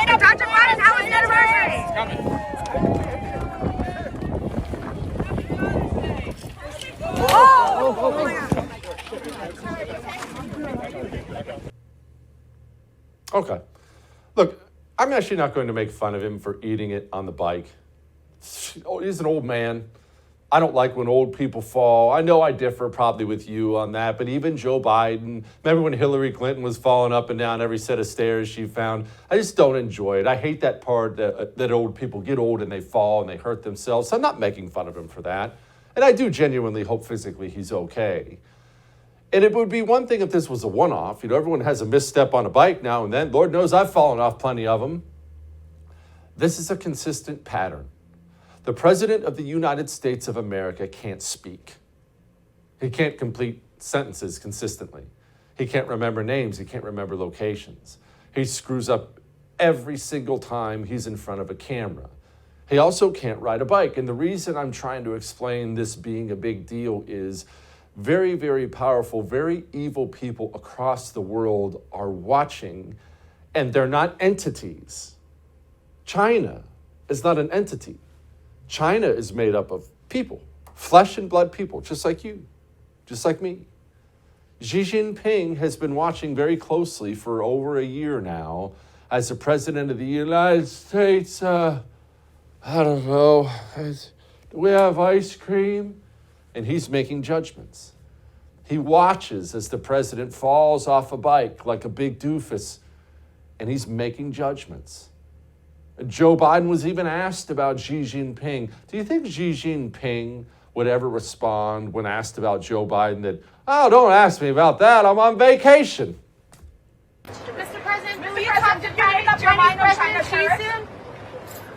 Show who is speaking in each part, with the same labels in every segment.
Speaker 1: Dr. Biden, how was your anniversary?
Speaker 2: Okay. Look, I'm actually not going to make fun of him for eating it on the bike. He's an old man. I don't like when old people fall. I know I differ probably with you on that, but even Joe Biden, remember when Hillary Clinton was falling up and down every set of stairs she found? I just don't enjoy it. I hate that part that old people get old and they fall and they hurt themselves. So I'm not making fun of him for that. And I do genuinely hope physically he's okay. And it would be one thing if this was a one-off. You know, everyone has a misstep on a bike now and then. Lord knows I've fallen off plenty of them. This is a consistent pattern. The President of the United States of America can't speak. He can't complete sentences consistently. He can't remember names. He can't remember locations. He screws up every single time he's in front of a camera. He also can't ride a bike. And the reason I'm trying to explain this being a big deal is very, very powerful, very evil people across the world are watching, and they're not entities. China is not an entity. China is made up of people, flesh and blood people, just like you, just like me. Xi Jinping has been watching very closely for over a year now as the President of the United States. I don't know, do we have ice cream? And he's making judgments. He watches as the president falls off a bike like a big doofus, and he's making judgments. Joe Biden was even asked about Xi Jinping. Do you think Xi Jinping would ever respond when asked about Joe Biden that, oh, don't ask me about that, I'm on vacation?
Speaker 1: Mr. President, will you talk to Chinese President Xi soon?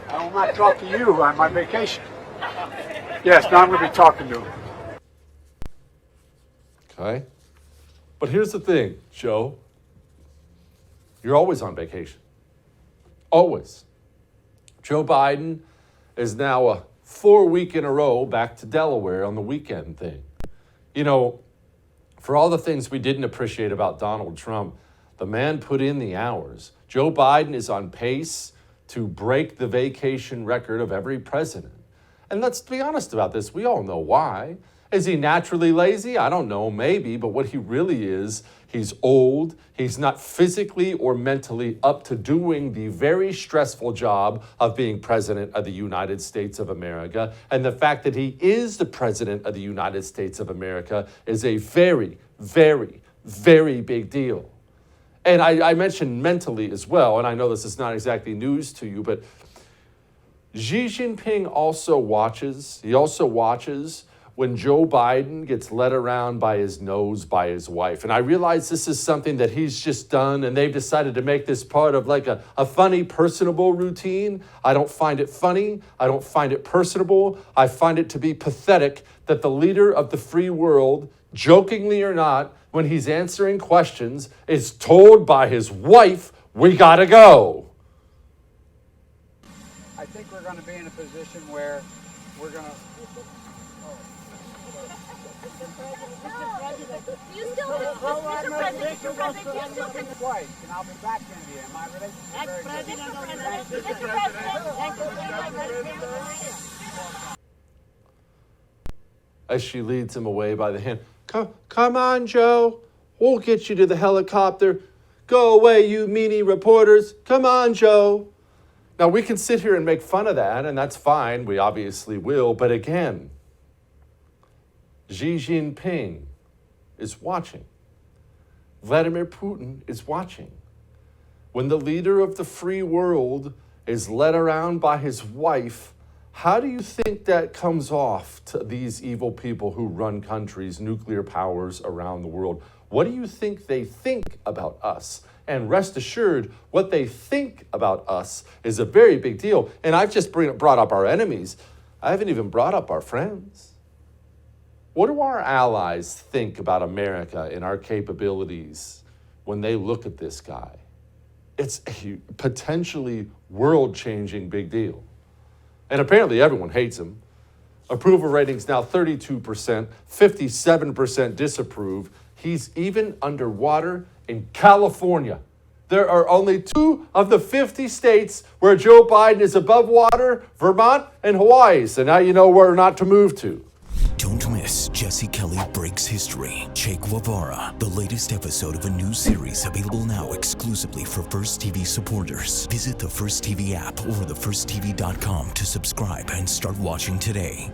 Speaker 3: I will not talk to you on my vacation. Yes, now I'm going to be talking to him.
Speaker 2: Okay? But here's the thing, Joe. You're always on vacation. Always. Joe Biden is now a 4 week in a row back to Delaware on the weekend thing. You know, for all the things we didn't appreciate about Donald Trump, the man put in the hours. Joe Biden is on pace to break the vacation record of every president. And let's be honest about this. We all know why. Is he naturally lazy? I don't know, maybe. But what he really is, he's old. He's not physically or mentally up to doing the very stressful job of being president of the United States of America. And the fact that he is the president of the United States of America is a very, very, very big deal. And I mentioned mentally as well, and I know this is not exactly news to you, but Xi Jinping also watches. He also watches when Joe Biden gets led around by his nose by his wife. And I realize this is something that he's just done, and they've decided to make this part of like a funny, personable routine. I don't find it funny. I don't find it personable. I find it to be pathetic that the leader of the free world, jokingly or not, when he's answering questions, is told by his wife, "We gotta go."
Speaker 3: I think we're going to be in a position where we're going to...
Speaker 1: You still Mr. President, you still
Speaker 3: Twice, and I'll be back to India. Am I related?
Speaker 2: As she leads him away by the hand. Come on, Joe. We'll get you to the helicopter. Go away, you meanie reporters. Come on, Joe. Now, we can sit here and make fun of that, and that's fine. We obviously will. But again, Xi Jinping is watching. Vladimir Putin is watching. When the leader of the free world is led around by his wife, how do you think that comes off to these evil people who run countries, nuclear powers around the world? What do you think they think about us? And rest assured, what they think about us is a very big deal. And I've just brought up our enemies. I haven't even brought up our friends. What do our allies think about America and our capabilities when they look at this guy? It's a potentially world-changing big deal. And apparently everyone hates him. Approval ratings now 32%, 57% disapprove. He's even underwater in California. There are only 2 of the 50 states where Joe Biden is above water, Vermont and Hawaii. So now you know where not to move to.
Speaker 4: Don't miss Jesse Kelly Breaks History, Che Guevara, the latest episode of a new series available now exclusively for First TV supporters. Visit the First TV app or thefirsttv.com to subscribe and start watching today.